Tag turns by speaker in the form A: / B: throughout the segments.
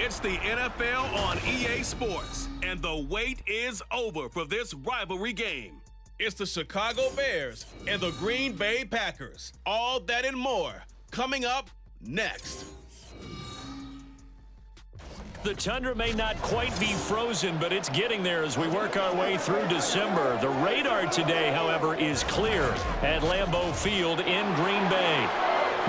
A: It's the NFL on EA Sports, and the wait is over for this rivalry game. It's the Chicago Bears and the Green Bay Packers. All that and more coming up next.
B: The tundra may not quite be frozen, but it's getting there as we work our way through December. The radar today, however, is clear at Lambeau Field in Green Bay.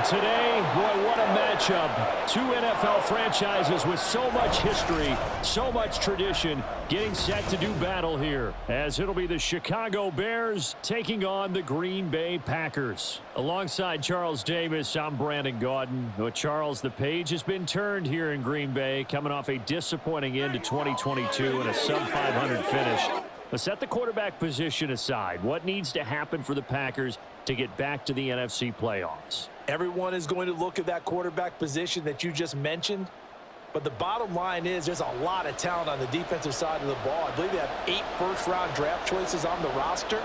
B: Today, boy, what a matchup. Two NFL franchises with so much history, so much tradition, getting set to do battle here, as it'll be the Chicago Bears taking on the Green Bay Packers. Alongside Charles Davis, I'm Brandon Gaudin. Charles, the page has been turned here in Green Bay, coming off a disappointing end to 2022 and a sub-500 finish. But set the quarterback position aside. What needs to happen for the Packers to get back to the NFC playoffs?
C: Everyone is going to look at that quarterback position that you just mentioned. But the bottom line is there's a lot of talent on the defensive side of the ball. I believe they have 8 first-round draft choices on the roster.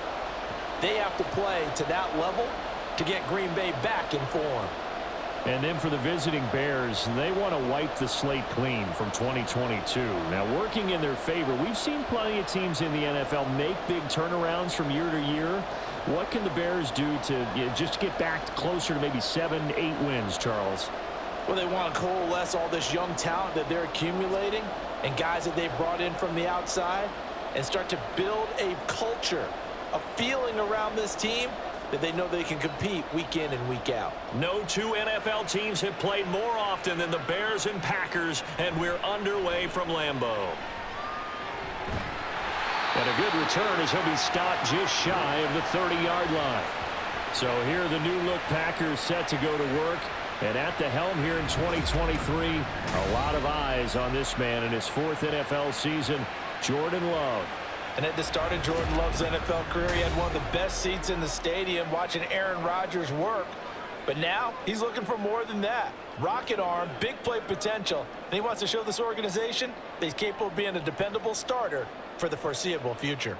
C: They have to play to that level to get Green Bay back in form.
B: And then for the visiting Bears, they want to wipe the slate clean from 2022. Now, working in their favor, we've seen plenty of teams in the NFL make big turnarounds from year to year. What can the Bears do to just get back closer to maybe 7, 8 wins, Charles?
C: Well, they want to coalesce all this young talent that they're accumulating and guys that they've brought in from the outside and start to build a culture, a feeling around this team that they know they can compete week in and week out.
B: No two NFL teams have played more often than the Bears and Packers, and we're underway from Lambeau. And a good return as he'll be stopped just shy of the 30-yard line. So here the new-look Packers set to go to work. And at the helm here in 2023, a lot of eyes on this man in his 4th NFL season, Jordan Love.
C: And at the start of Jordan Love's NFL career, he had one of the best seats in the stadium watching Aaron Rodgers work. But now he's looking for more than that. Rocket arm, big play potential. And he wants to show this organization that he's capable of being a dependable starter for the foreseeable future.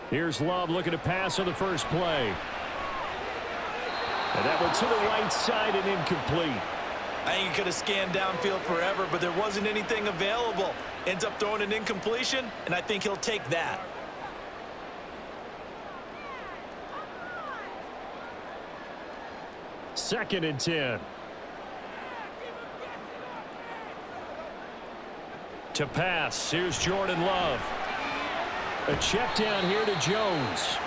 B: Here's Love looking to pass on the first play. And that one to the right side and incomplete.
C: I think he could have scanned downfield forever, but there wasn't anything available. Ends up throwing an incompletion, and I think he'll take that.
B: Second and 10. To pass, here's Jordan Love. A check down here to Jones.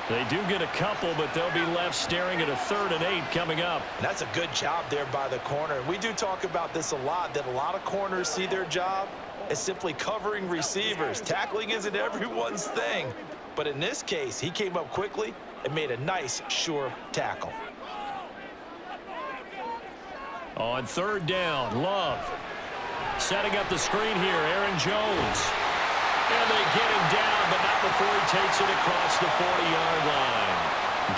B: They do get a couple, but they'll be left staring at a 3rd and 8 coming up.
C: That's a good job there by the corner. We do talk about this a lot, that a lot of corners see their job as simply covering receivers. Tackling isn't everyone's thing. But in this case, he came up quickly and made a nice, sure tackle.
B: On 3rd down, Love. Setting up the screen here, Aaron Jones. And they get him down, but not before he takes it across the 40-yard line.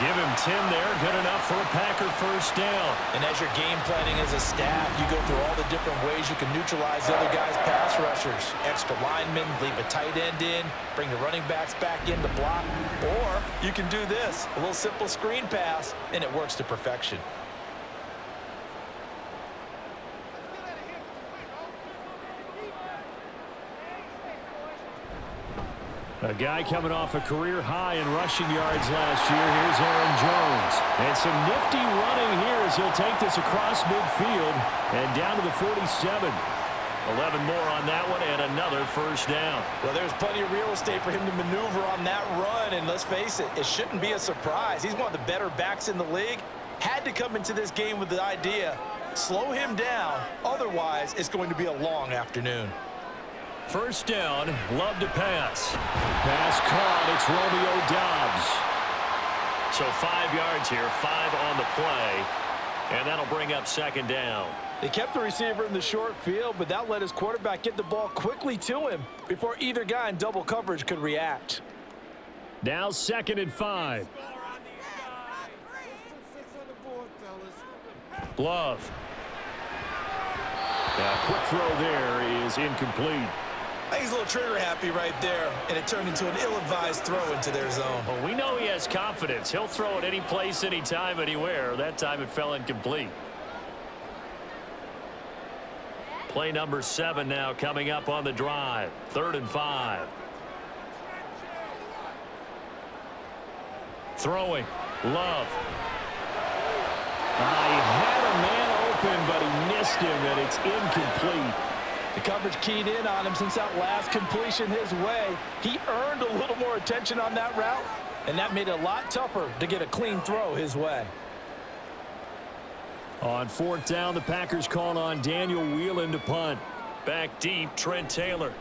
B: Give him 10 there, good enough for a Packer first down.
C: And as you're game planning as a staff, you go through all the different ways you can neutralize the other guys' pass rushers. Extra linemen, leave a tight end in, bring the running backs back in to block. Or you can do this, a little simple screen pass, and it works to perfection.
B: A guy coming off a career high in rushing yards last year. Here's Aaron Jones. And some nifty running here as he'll take this across midfield and down to the 47. 11 more on that one and another first down.
C: Well, there's plenty of real estate for him to maneuver on that run. And let's face it, it shouldn't be a surprise. He's one of the better backs in the league. Had to come into this game with the idea, slow him down. Otherwise, it's going to be a long afternoon.
B: First down, Love to pass. Pass caught, it's Romeo Doubs. So 5 yards here, 5 on the play, and that'll bring up 2nd down.
C: They kept the receiver in the short field, but that let his quarterback get the ball quickly to him before either guy in double coverage could react.
B: Now 2nd and 5. Love. Now, quick throw there is incomplete.
C: I think he's a little trigger happy right there, and it turned into an ill-advised throw into their zone.
B: Well, we know he has confidence. He'll throw it any place, anytime, anywhere. That time it fell incomplete. Play number 7 now coming up on the drive. 3rd and 5. Throwing. Love. He had a man open, but he missed him, and it's incomplete.
C: The coverage keyed in on him since that last completion his way. He earned a little more attention on that route, and that made it a lot tougher to get a clean throw his way.
B: On 4th down, the Packers call on Daniel Whelan to punt. Back deep, Trent Taylor.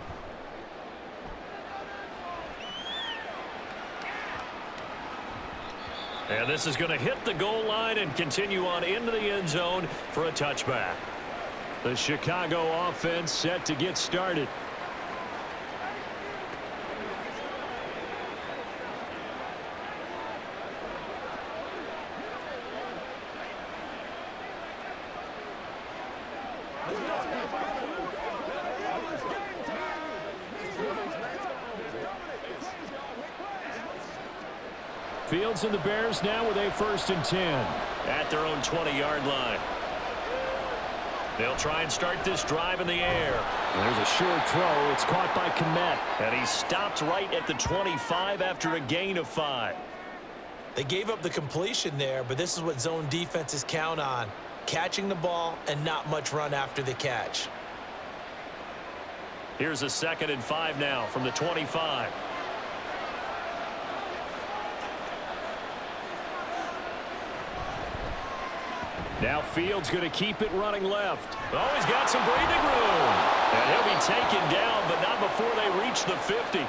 B: And this is going to hit the goal line and continue on into the end zone for a touchback. The Chicago offense set to get started. Fields and the Bears now with a 1st and 10 at their own 20-yard line. They'll try and start this drive in the air. There's a short throw. It's caught by Kmet, and he stopped right at the 25 after a gain of 5.
C: They gave up the completion there, but this is what zone defenses count on: catching the ball and not much run after the catch.
B: Here's a 2nd and 5 now from the 25. Now Fields going to keep it running left. Oh, he's got some breathing room. And he'll be taken down, but not before they reach the 50.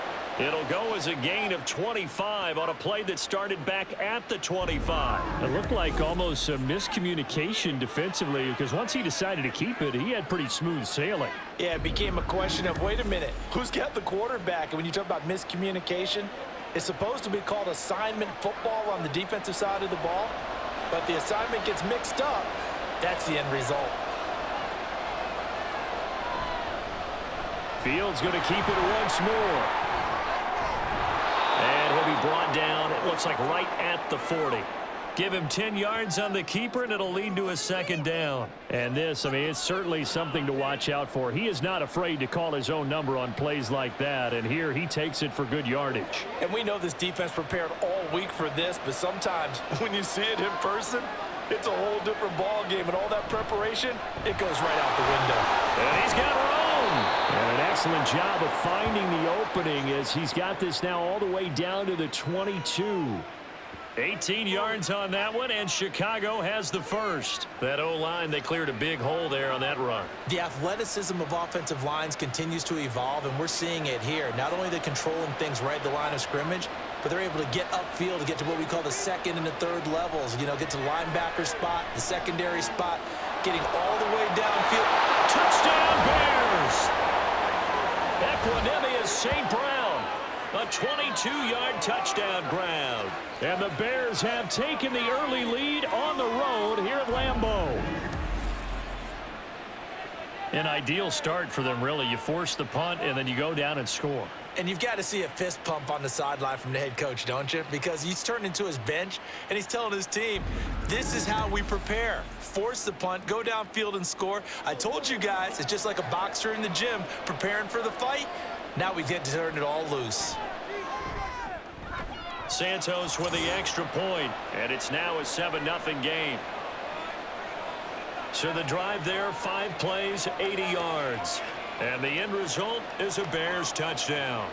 B: It'll go as a gain of 25 on a play that started back at the 25. It looked like almost a miscommunication defensively, because once he decided to keep it, he had pretty smooth sailing.
C: Yeah, it became a question of, wait a minute, who's got the quarterback? And when you talk about miscommunication, it's supposed to be called assignment football on the defensive side of the ball. But the assignment gets mixed up. That's the end result.
B: Fields going to keep it once more. And he'll be brought down, it looks like right at the 40. Give him 10 yards on the keeper, and it'll lead to a 2nd down. And this, I mean, it's certainly something to watch out for. He is not afraid to call his own number on plays like that, and here he takes it for good yardage.
C: And we know this defense prepared all week for this, but sometimes when you see it in person, it's a whole different ball game, and all that preparation, it goes right out the window.
B: And he's got room. And an excellent job of finding the opening as he's got this now all the way down to the 22. 18 yards on that one, and Chicago has the first. That O-line, they cleared a big hole there on that run.
C: The athleticism of offensive lines continues to evolve, and we're seeing it here. Not only they're controlling things right at the line of scrimmage, but they're able to get upfield to get to what we call the 2nd and the 3rd levels. You know, get to the linebacker spot, the secondary spot, getting all the way downfield.
B: Touchdown, Bears! Equanimous St. Brown. A 22-yard touchdown ground. And the Bears have taken the early lead on the road here at Lambeau. An ideal start for them, really. You force the punt, and then you go down and score.
C: And you've got to see a fist pump on the sideline from the head coach, don't you? Because he's turned into his bench, and he's telling his team, this is how we prepare. Force the punt, go downfield and score. I told you guys, it's just like a boxer in the gym preparing for the fight. Now we get to turn it all loose.
B: Santos with the extra point, and it's now a 7-0 game. So the drive there, 5 plays, 80 yards. And the end result is a Bears touchdown.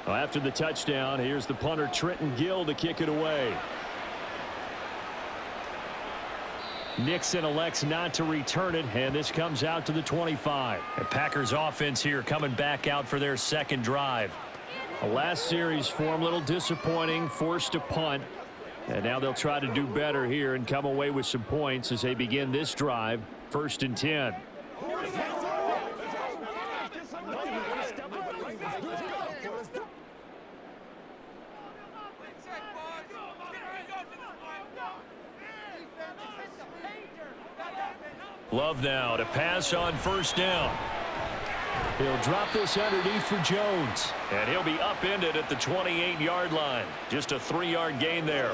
B: Well, after the touchdown, here's the punter Trenton Gill to kick it away. Nixon elects not to return it, and this comes out to the 25. The Packers offense here coming back out for their 2nd drive. The last series for them, a little disappointing, forced to punt. And now they'll try to do better here and come away with some points as they begin this drive. 1st and 10. Love now to pass on 1st down. He'll drop this underneath for Jones. And he'll be upended at the 28-yard line. Just a 3-yard gain there.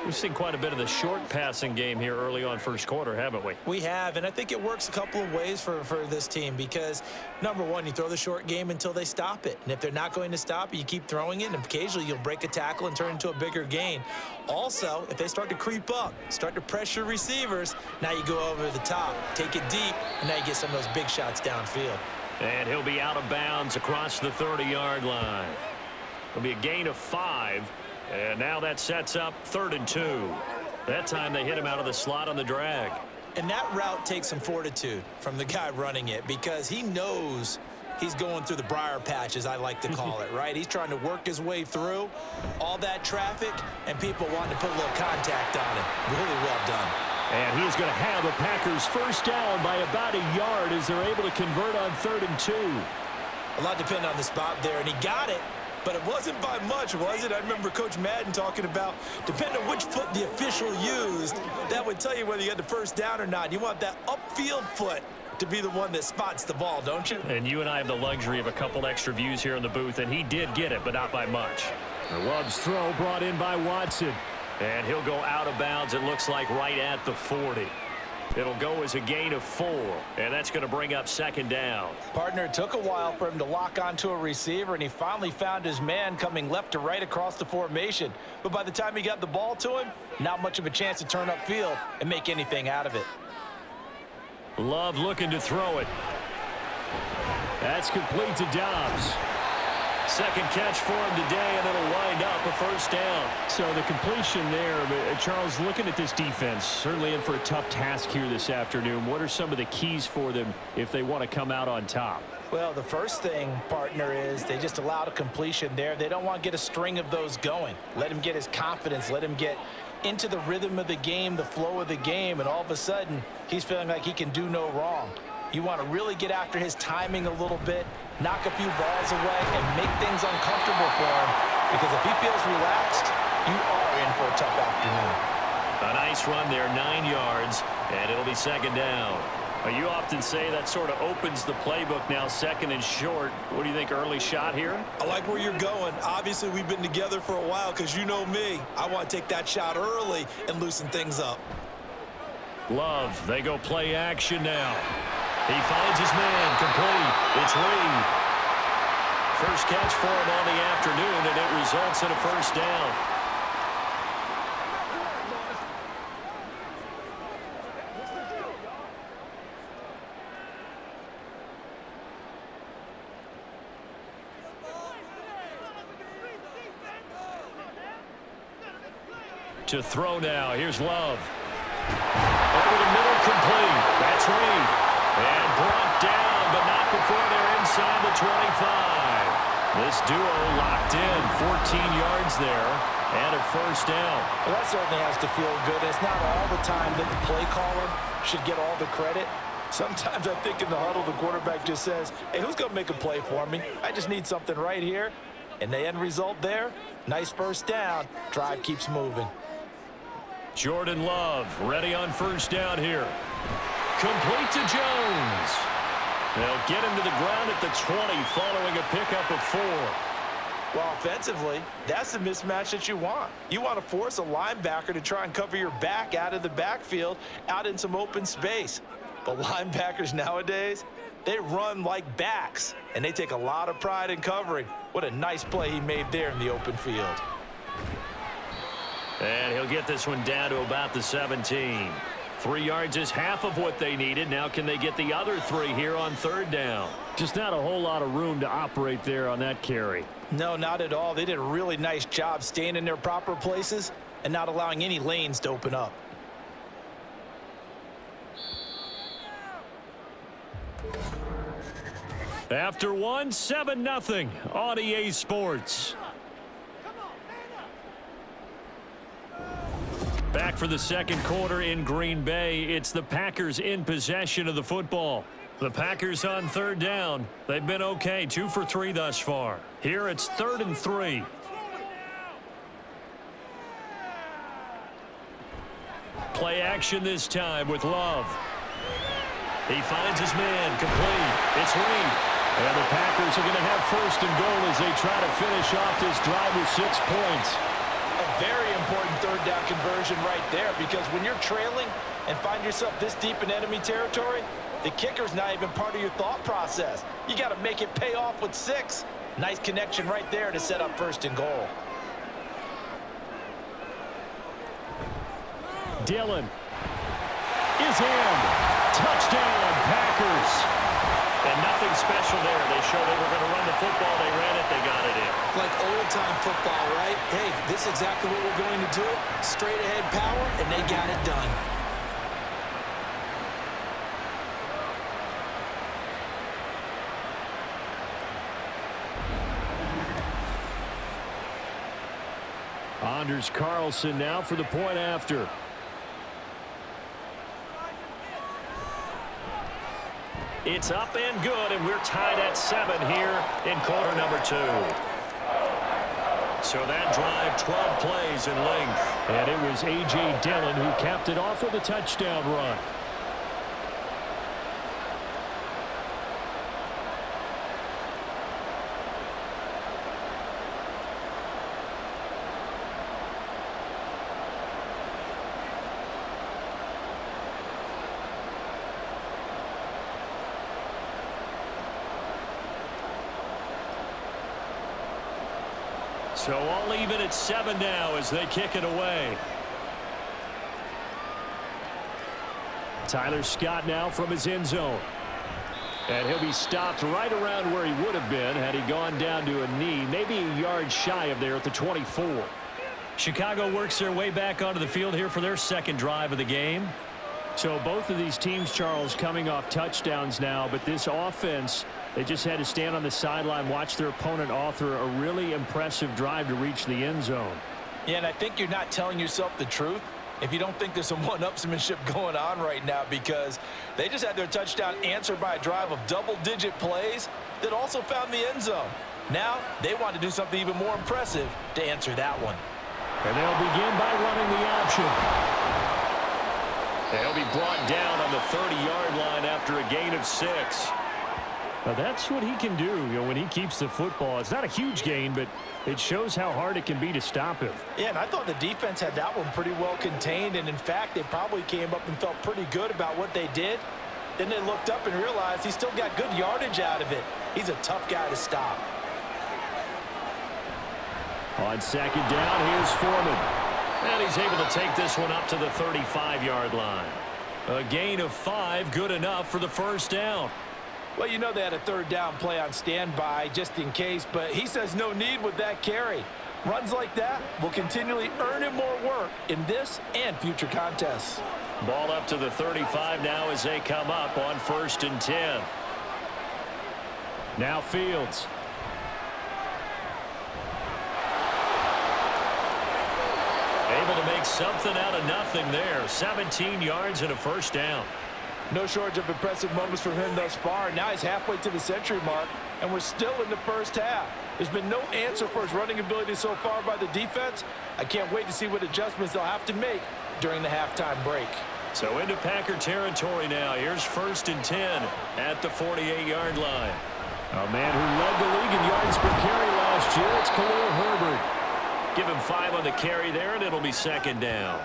B: We've seen quite a bit of the short passing game here early on 1st quarter, haven't we?
C: We have, and I think it works a couple of ways for this team because, number one, you throw the short game until they stop it. And if they're not going to stop it, you keep throwing it, and occasionally you'll break a tackle and turn it into a bigger gain. Also, if they start to creep up, start to pressure receivers, now you go over the top, take it deep, and now you get some of those big shots downfield.
B: And he'll be out of bounds across the 30-yard line. It'll be a gain of 5. And now that sets up 3rd and 2. That time they hit him out of the slot on the drag.
C: And that route takes some fortitude from the guy running it because he knows he's going through the briar patch, as I like to call it, right? He's trying to work his way through all that traffic and people wanting to put a little contact on it. Really well done.
B: And he's going to have the Packers 1st down by about a yard as they're able to convert on 3rd and 2.
C: A lot depending on the spot there, and he got it. But it wasn't by much, was it? I remember Coach Madden talking about, depending on which foot the official used, that would tell you whether you had the 1st down or not. You want that upfield foot to be the one that spots the ball, don't you?
B: And you and I have the luxury of a couple extra views here in the booth, and he did get it, but not by much. Love's throw brought in by Watson. And he'll go out of bounds, it looks like, right at the 40. It'll go as a gain of 4, and that's going to bring up 2nd down.
C: Partner, it took a while for him to lock onto a receiver, and he finally found his man coming left to right across the formation. But by the time he got the ball to him, not much of a chance to turn upfield and make anything out of it.
B: Love looking to throw it. That's complete to Dobbs. 2nd catch for him today, and it'll wind up a 1st down. So the completion there, Charles, looking at this defense, certainly in for a tough task here this afternoon. What are some of the keys for them if they want to come out on top?
C: Well, the first thing, partner, is they just allowed a completion there. They don't want to get a string of those going. Let him get his confidence. Let him get into the rhythm of the game, the flow of the game, and all of a sudden, he's feeling like he can do no wrong. You want to really get after his timing a little bit, knock a few balls away, and make things uncomfortable for him. Because if he feels relaxed, you are in for a tough afternoon.
B: A nice run there, 9 yards, and it'll be 2nd down. You often say that sort of opens the playbook now, 2nd and short. What do you think, early shot here?
C: I like where you're going. Obviously, we've been together for a while because you know me. I want to take that shot early and loosen things up.
B: Love, they go play action now. He finds his man, complete. It's Reed. First catch for him on the afternoon, and it results in a 1st down. To throw now. Here's Love. Over the middle, complete. That's Reed. And brought down, but not before they're inside the 25. This duo locked in, 14 yards there, and a 1st down.
C: Well, that certainly has to feel good. It's not all the time that the play caller should get all the credit. Sometimes I think in the huddle, the quarterback just says, hey, who's going to make a play for me? I just need something right here. And the end result there, nice 1st down. Drive keeps moving.
B: Jordan Love ready on 1st down here. Complete to Jones. They'll get him to the ground at the 20 following a pickup of 4.
C: Well, offensively, that's the mismatch that you want. You want to force a linebacker to try and cover your back out of the backfield, out in some open space. But linebackers nowadays, they run like backs, and they take a lot of pride in covering. What a nice play he made there in the open field.
B: And he'll get this one down to about the 17. 3 yards is half of what they needed. Now can they get the other 3 here on 3rd down? Just not a whole lot of room to operate there on that carry.
C: No, not at all. They did a really nice job staying in their proper places and not allowing any lanes to open up.
B: After one, 7-0 on EA Sports. back for the second quarter in Green Bay. It's the Packers in possession of the football. The Packers on third down. They've been okay, 2 for 3 thus far. Here it's 3rd and 3. Play action this time with Love. He finds his man, complete. It's Reed. And the Packers are going to have 1st and goal as they try to finish off this drive with 6 points.
C: A very important third down conversion right there, because when you're trailing and find yourself this deep in enemy territory, the kicker's not even part of your thought process. You got to make it pay off with 6. Nice connection right there to set up 1st and goal.
B: Dillon is in. Touchdown, Packers. And nothing special there. They showed they were going to run the football. They ran it. They got it in.
C: Like old-time football, right? Hey, this is exactly what we're going to do. Straight-ahead power, and they got it done.
B: Anders Carlson now for the point after. It's up and good, and we're tied at 7 here in quarter number 2. So that drive, 12 plays in length. And it was A.J. Dillon who capped it off with a touchdown run. So all even at 7 now as they kick it away. Tyler Scott now from his end zone. And he'll be stopped right around where he would have been had he gone down to a knee, maybe a yard shy of there at the 24. Chicago works their way back onto the field here for their second drive of the game. So both of these teams, Charles, coming off touchdowns now, but this offense, they just had to stand on the sideline, watch their opponent author a really impressive drive to reach the end zone.
C: Yeah, and I think you're not telling yourself the truth if you don't think there's some one-upsmanship going on right now, because they just had their touchdown answered by a drive of double-digit plays that also found the end zone. Now they want to do something even more impressive to answer that one.
B: And they'll begin by running the option. They'll be brought down on the 30-yard line after a gain of 6. Now that's what he can do, when he keeps the football. It's not a huge gain, but it shows how hard it can be to stop him.
C: Yeah, and I thought the defense had that one pretty well contained, and in fact, they probably came up and felt pretty good about what they did. Then they looked up and realized he still got good yardage out of it. He's a tough guy to stop.
B: On second down, here's Foreman. And he's able to take this one up to the 35-yard line. A gain of 5, good enough for the first down.
C: Well, you know they had a third down play on standby just in case, but he says no need with that carry. Runs like that will continually earn him more work in this and future contests.
B: Ball up to the 35 now as they come up on 1st and 10. Now Fields. Able to make something out of nothing there. 17 yards and a first down.
C: No shortage of impressive moments from him thus far. Now he's halfway to the century mark, and we're still in the first half. There's been no answer for his running ability so far by the defense. I can't wait to see what adjustments they'll have to make during the halftime break.
B: So into Packer territory now. Here's 1st and 10 at the 48-yard line. A man who led the league in yards per carry last year, it's Khalil Herbert. Give him 5 on the carry there, and it'll be second down.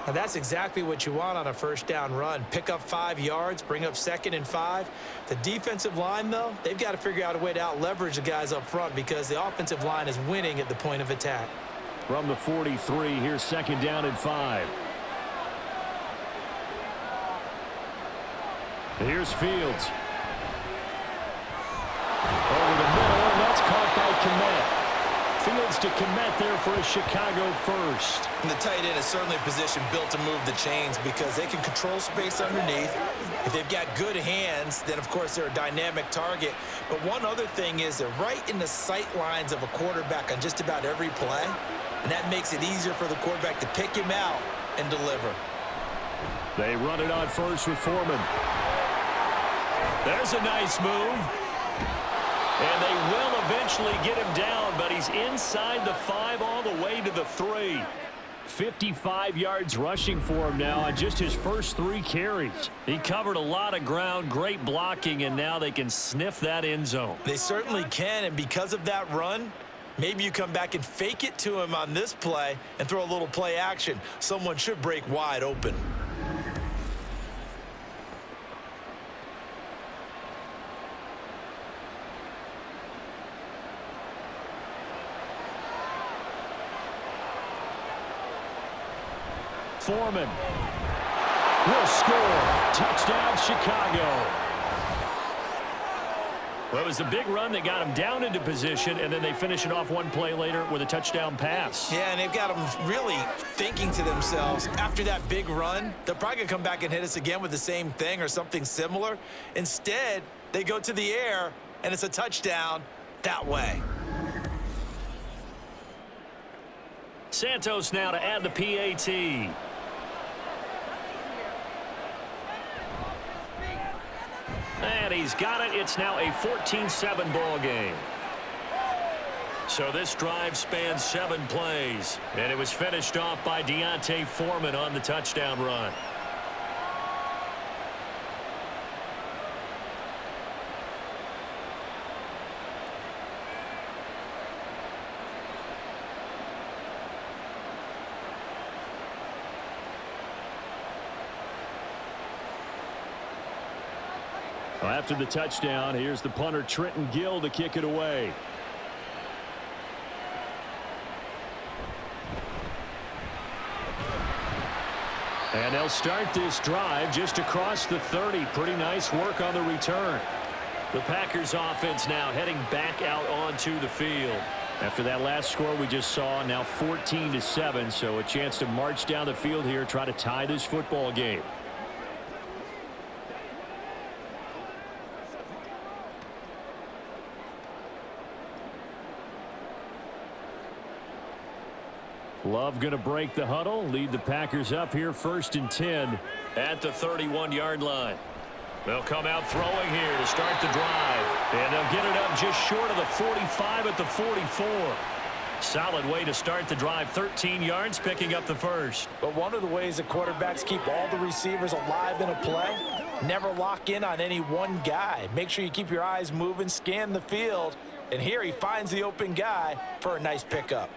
C: Now that's exactly what you want on a first down run. Pick up 5 yards, bring up 2nd and 5. The defensive line, though, they've got to figure out a way to out-leverage the guys up front because the offensive line is winning at the point of attack.
B: From the 43, here's 2nd down and 5. Here's Fields. Over the middle, and that's caught by Kmet. Fields to Kmet there for a Chicago first.
D: And the tight end is certainly a position built to move the chains because they can control space underneath. If they've got good hands, then, of course, they're a dynamic target. But one other thing is they're right in the sight lines of a quarterback on just about every play, and that makes it easier for the quarterback to pick him out and deliver.
B: They run it on first with Foreman. There's a nice move. And they will eventually get him down, but he's inside the 5 all the way to the 3. 55 yards rushing for him now on just his first 3 carries. He covered a lot of ground, great blocking, and now they can sniff that end zone.
D: They certainly can, and because of that run, maybe you come back and fake it to him on this play and throw a little play action. Someone should break wide open.
B: Foreman will score. Touchdown, Chicago. Well, it was a big run that got him down into position, and then they finish it off one play later with a touchdown pass.
D: Yeah, and they've got them really thinking to themselves, after that big run, they're probably going to come back and hit us again with the same thing or something similar. Instead, they go to the air, and it's a touchdown that way.
B: Santos now to add the PAT. And he's got it. It's now a 14-7 ball game. So this drive spans 7 plays. And it was finished off by Deontay Foreman on the touchdown run. After the touchdown, here's the punter Trenton Gill to kick it away. And they'll start this drive just across the 30. Pretty nice work on the return. The Packers offense now heading back out onto the field. After that last score we just saw, now 14-7, so a chance to march down the field here, try to tie this football game. Love going to break the huddle, lead the Packers up here 1st and 10 at the 31-yard line. They'll come out throwing here to start the drive, and they'll get it up just short of the 45 at the 44. Solid way to start the drive, 13 yards, picking up the first.
C: But one of the ways that quarterbacks keep all the receivers alive in a play, never lock in on any one guy. Make sure you keep your eyes moving, scan the field, and here he finds the open guy for a nice pickup.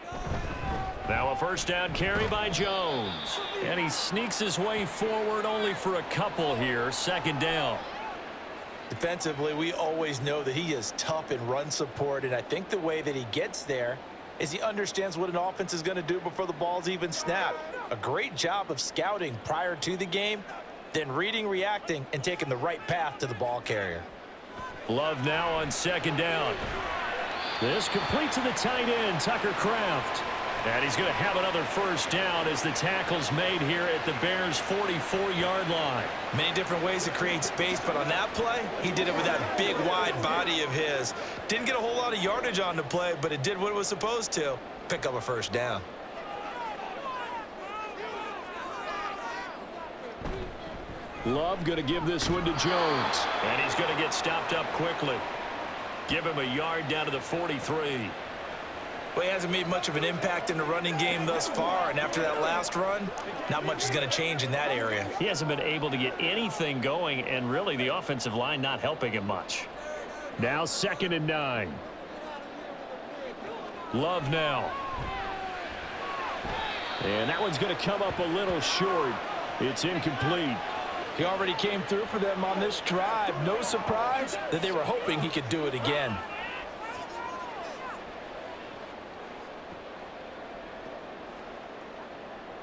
B: Now a first down carry by Jones. And he sneaks his way forward only for a couple here. 2nd down.
C: Defensively, we always know that he is tough in run support, and I think the way that he gets there is he understands what an offense is going to do before the ball's even snapped. A great job of scouting prior to the game, then reading, reacting, and taking the right path to the ball carrier.
B: Love now on 2nd down. This complete to the tight end, Tucker Kraft. And he's going to have another first down as the tackle's made here at the Bears' 44-yard line.
D: Many different ways to create space, but on that play, he did it with that big, wide body of his. Didn't get a whole lot of yardage on the play, but it did what it was supposed to, pick up a first down.
B: Love going to give this one to Jones. And he's going to get stopped up quickly. Give him a yard down to the 43.
D: Well, he hasn't made much of an impact in the running game thus far, and after that last run, not much is going to change in that area.
B: He hasn't been able to get anything going, and really the offensive line not helping him much. Now 2nd and 9. Love now. And that one's going to come up a little short. It's incomplete.
C: He already came through for them on this drive. No surprise that they were hoping he could do it again.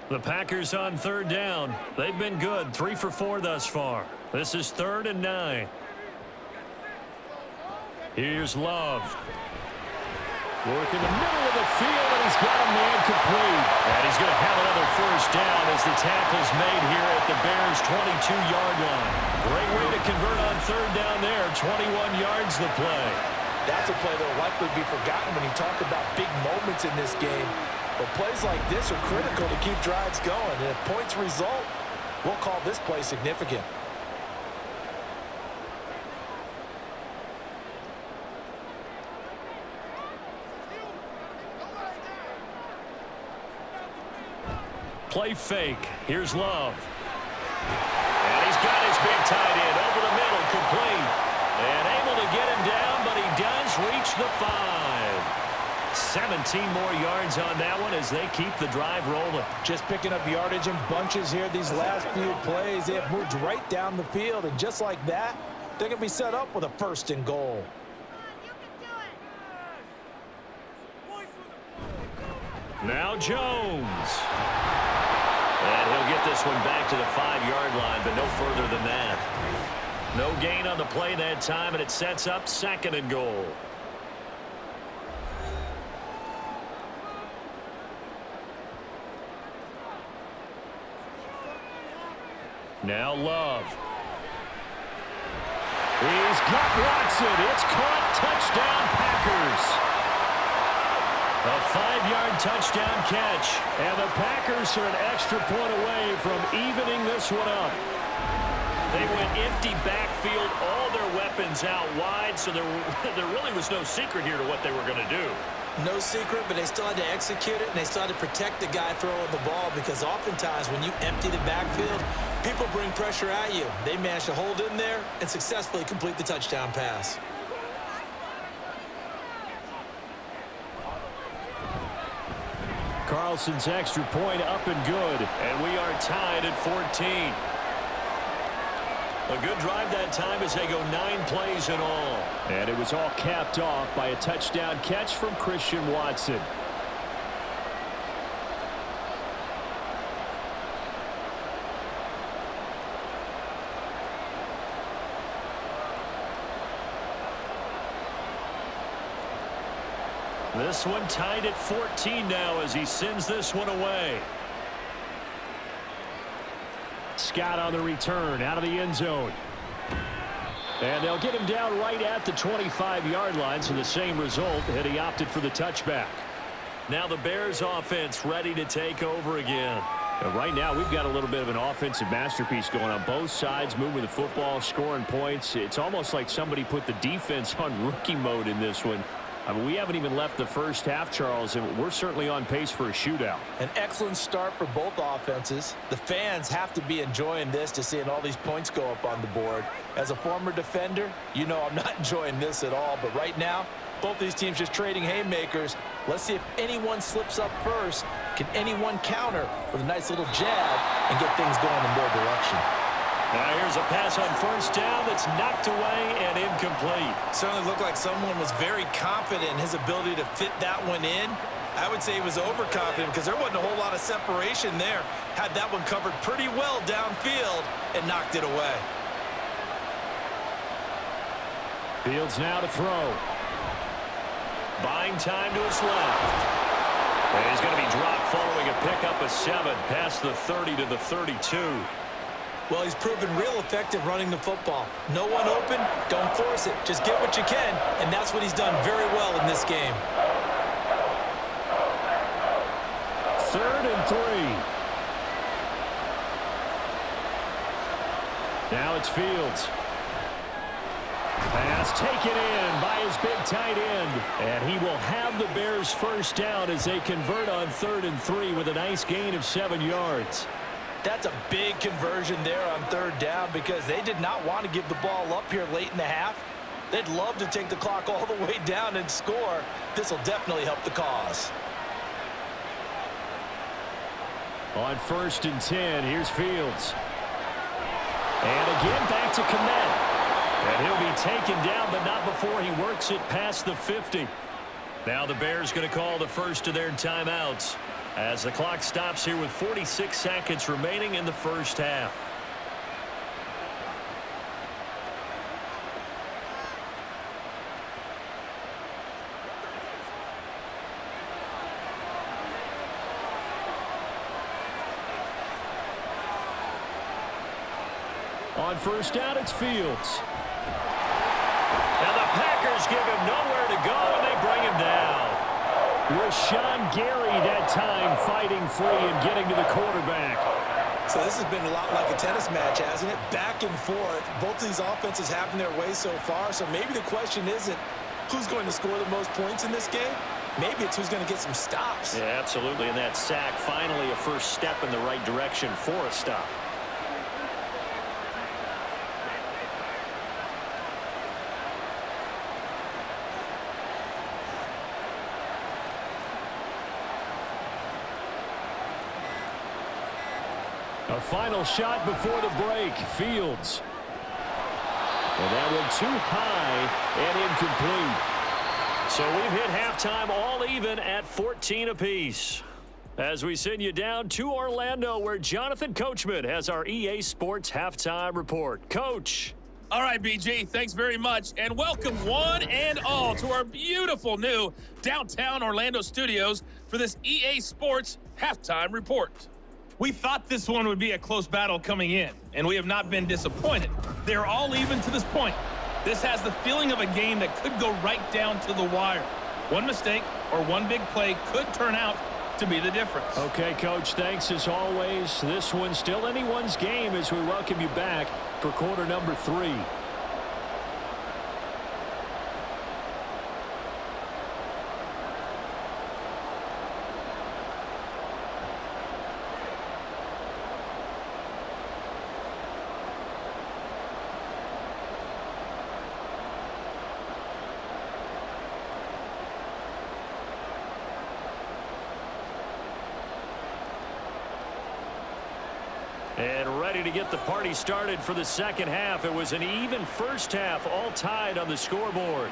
B: The Packers on 3rd down. They've been good, 3 for 4 thus far. This is 3rd and 9. Here's Love. Work in the middle of the field, and he's got a man complete. And he's going to have another first down as the tackle's made here at the Bears' 22-yard line. Great way to convert on 3rd down there. 21 yards the play.
C: That's a play that will likely be forgotten when you talk about big moments in this game. But plays like this are critical to keep drives going. And if points result, we'll call this play significant.
B: Play fake. Here's Love. And he's got his big tight end over the middle, complete. And able to get him down, but he does reach the 5. 17 more yards on that one as they keep the drive rolling.
C: Just picking up yardage in bunches here these last few plays. They have moved right down the field, and just like that, they're going to be set up with a 1st and goal.
B: Now Jones. And he'll get this one back to the 5-yard line, but no further than that. No gain on the play that time, and it sets up 2nd and goal. Now Love. He's got Watson. It's caught. Touchdown, Packers. A 5-yard touchdown catch. And the Packers are an extra point away from evening this one up. They went empty backfield, all their weapons out wide, so there really was no secret here to what they were going to do.
D: No secret, but they still had to execute it, and they still had to protect the guy throwing the ball, because oftentimes when you empty the backfield, people bring pressure at you. They managed to hold in there and successfully complete the touchdown pass.
B: Carlson's extra point up and good, and we are tied at 14. A good drive that time as they go 9 plays in all. And it was all capped off by a touchdown catch from Christian Watson. This one tied at 14 now as he sends this one away. Scott on the return out of the end zone. And they'll get him down right at the 25-yard line, so the same result, and he opted for the touchback. Now the Bears offense ready to take over again. And right now we've got a little bit of an offensive masterpiece going on both sides, moving the football, scoring points. It's almost like somebody put the defense on rookie mode in this one. I mean, we haven't even left the first half, Charles, and we're certainly on pace for a shootout.
C: An excellent start for both offenses. The fans have to be enjoying this, to seeing all these points go up on the board. As a former defender, you know I'm not enjoying this at all. But right now, both these teams just trading haymakers. Let's see if anyone slips up first. Can anyone counter with a nice little jab and get things going in their direction?
B: Now here's a pass on first down that's knocked away and incomplete.
D: Certainly looked like someone was very confident in his ability to fit that one in. I would say he was overconfident because there wasn't a whole lot of separation there. Had that one covered pretty well downfield and knocked it away.
B: Fields now to throw. Buying time to his left. And he's going to be dropped following a pickup of 7 past the 30 to the 32.
C: Well, he's proven real effective running the football. No one open, don't force it. Just get what you can, and that's what he's done very well in this game.
B: 3rd and 3. Now it's Fields. Pass taken in by his big tight end. And he will have the Bears first down as they convert on 3rd and 3 with a nice gain of 7 yards.
C: That's a big conversion there on 3rd down because they did not want to give the ball up here late in the half. They'd love to take the clock all the way down and score. This will definitely help the cause.
B: On 1st and 10, here's Fields. And again back to Kmet. And he'll be taken down, but not before he works it past the 50. Now the Bears going to call the first of their timeouts as the clock stops here with 46 seconds remaining in the first half. On first down, it's Fields. And the Packers give him nowhere to go, and they bring him down. Rashawn Gary that time fighting free and getting to the quarterback.
D: So this has been a lot like a tennis match, hasn't it? Back and forth. Both of these offenses having their way so far. So maybe the question isn't who's going to score the most points in this game. Maybe it's who's going to get some stops.
B: Yeah, absolutely. And that sack, finally a first step in the right direction for a stop. A final shot before the break. Fields. And that one too high and incomplete. So we've hit halftime all even at 14 apiece. As we send you down to Orlando, where Jonathan Coachman has our EA Sports halftime report. Coach.
E: All right, BG, thanks very much. And welcome one and all to our beautiful new downtown Orlando studios for this EA Sports halftime report. We thought this one would be a close battle coming in, and we have not been disappointed. They're all even to this point. This has the feeling of a game that could go right down to the wire. One mistake or one big play could turn out to be the difference.
B: Okay, Coach, thanks as always. This one's still anyone's game as we welcome you back for quarter number 3. And ready to get the party started for the second half. It was an even first half, all tied on the scoreboard.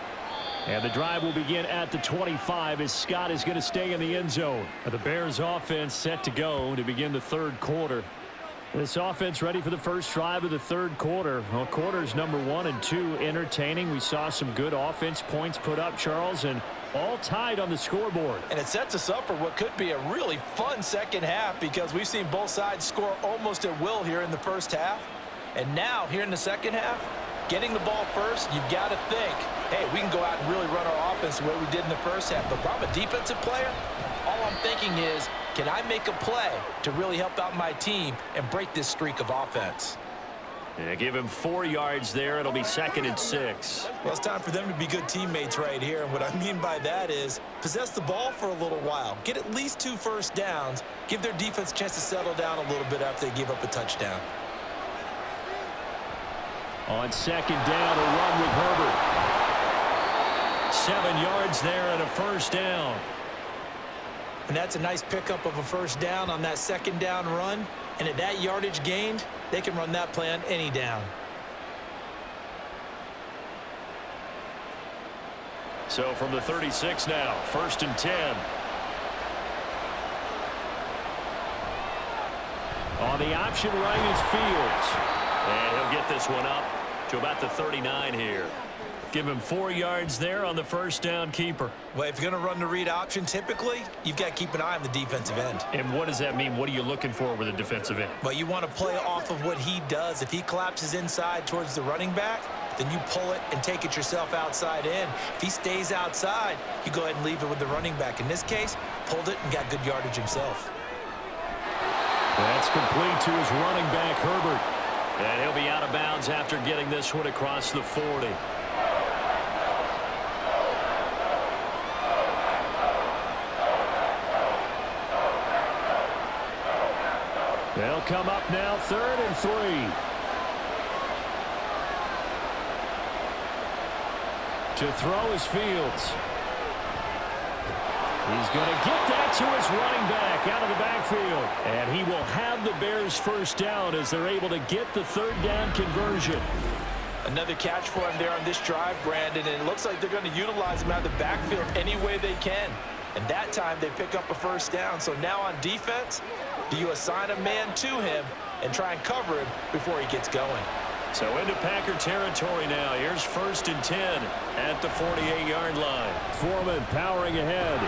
B: And the drive will begin at the 25 as Scott is going to stay in the end zone. The Bears offense set to go to begin the third quarter. This offense ready for the first drive of the third quarter. Well, quarters number 1 and 2 entertaining. We saw some good offense points put up, Charles, and all tied on the scoreboard.
C: And it sets us up for what could be a really fun second half because we've seen both sides score almost at will here in the first half. And now, here in the second half, getting the ball first, you've got to think, hey, we can go out and really run our offense the way we did in the first half. But if I'm a defensive player, all I'm thinking is, can I make a play to really help out my team and break this streak of offense?
B: Yeah, give him 4 yards there. It'll be 2nd and 6.
D: Well, it's time for them to be good teammates right here. And what I mean by that is possess the ball for a little while. Get at least 2 first downs. Give their defense a chance to settle down a little bit after they give up a touchdown.
B: On 2nd down, a run with Herbert. 7 yards there and a first down.
D: And that's a nice pickup of a first down on that 2nd down run. And at that yardage gained, they can run that play on any down.
B: So from the 36 now, 1st and 10. On the option right is Fields. And he'll get this one up to about the 39 here. Give him 4 yards there on the first down keeper.
D: Well, if you're going to run the read option, typically, you've got to keep an eye on the defensive end.
B: And what does that mean? What are you looking for with a defensive end?
D: Well, you want to play off of what he does. If he collapses inside towards the running back, then you pull it and take it yourself outside in. If he stays outside, you go ahead and leave it with the running back. In this case, pulled it and got good yardage himself.
B: That's complete to his running back, Herbert. And he'll be out of bounds after getting this one across the 40. They'll come up now, 3rd and 3. To throw is Fields. He's going to get that to his running back out of the backfield. And he will have the Bears first down as they're able to get the 3rd down conversion.
C: Another catch for him there on this drive, Brandon, and it looks like they're going to utilize him out of the backfield any way they can. And that time they pick up a first down. So now on defense, do you assign a man to him and try and cover him before he gets going?
B: So into Packer territory now. Here's 1st and 10 at the 48-yard line. Foreman powering ahead.